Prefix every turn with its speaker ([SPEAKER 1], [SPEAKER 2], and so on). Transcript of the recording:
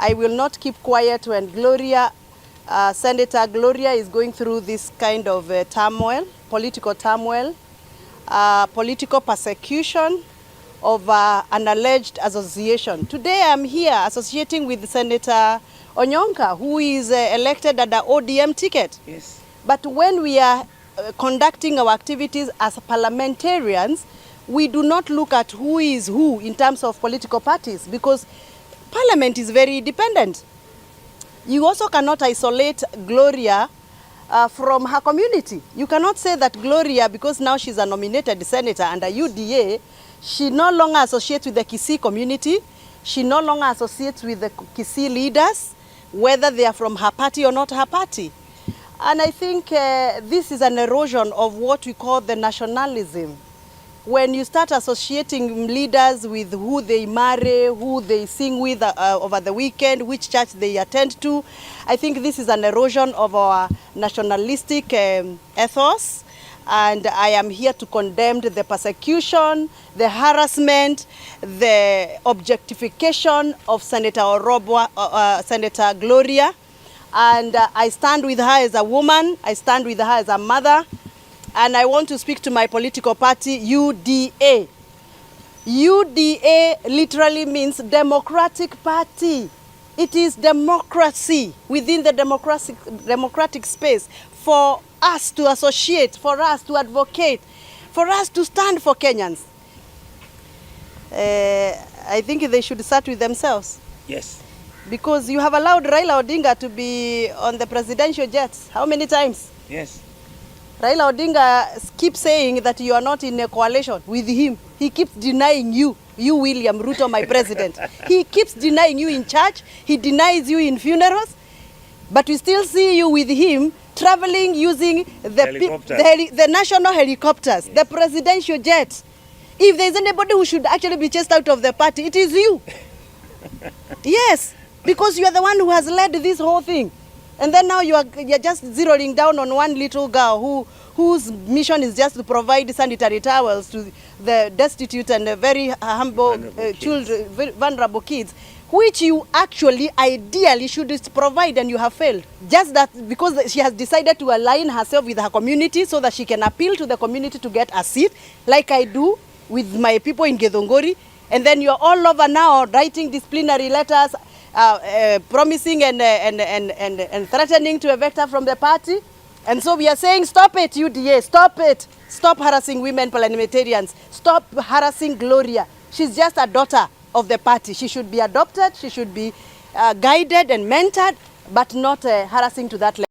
[SPEAKER 1] I will not keep quiet when Senator Gloria is going through this kind of turmoil, political turmoil, political persecution of an alleged association. Today I'm here associating with Senator Onyonka, who is elected at the ODM ticket.
[SPEAKER 2] Yes.
[SPEAKER 1] But when we are conducting our activities as parliamentarians, we do not look at who is who in terms of political parties, because Parliament is very independent. You also cannot isolate Gloria from her community. You cannot say that Gloria, because now she's a nominated senator under UDA, she no longer associates with the Kisii community. She no longer associates with the Kisii leaders, whether they are from her party or not her party. And I think this is an erosion of what we call the nationalism. When you start associating leaders with who they marry, who they sing with over the weekend, which church they attend to, I think this is an erosion of our nationalistic ethos. And I am here to condemn the persecution, the harassment, the objectification of Senator Orwoba, Senator Gloria. And I stand with her as a woman, I stand with her as a mother, and I want to speak to my political party, UDA. UDA literally means Democratic Party. It is democracy within the democratic space for us to associate, for us to advocate, for us to stand for Kenyans. I think they should start with themselves.
[SPEAKER 2] Yes.
[SPEAKER 1] Because you have allowed Raila Odinga to be on the presidential jets. How many times?
[SPEAKER 2] Yes.
[SPEAKER 1] Raila Odinga keeps saying that you are not in a coalition with him. He keeps denying you, William Ruto, my president. He keeps denying you in church. He denies you in funerals. But we still see you with him traveling using the national helicopters, yes, the presidential jets. If there's anybody who should actually be chased out of the party, it is you. Yes. Because you are the one who has led this whole thing. And then now you're just zeroing down on one little girl whose mission is just to provide sanitary towels to the destitute and very humble children, vulnerable kids, which you actually ideally should provide, and you have failed. Just that because she has decided to align herself with her community so that she can appeal to the community to get a seat, like I do with my people in Githunguri. And then you're all over now writing disciplinary letters, promising and threatening to evict her from the party. And so we are saying, stop it, UDA, stop it. Stop harassing women parliamentarians. Stop harassing Gloria. She's just a daughter of the party. She should be adopted, she should be guided and mentored, but not harassing to that level.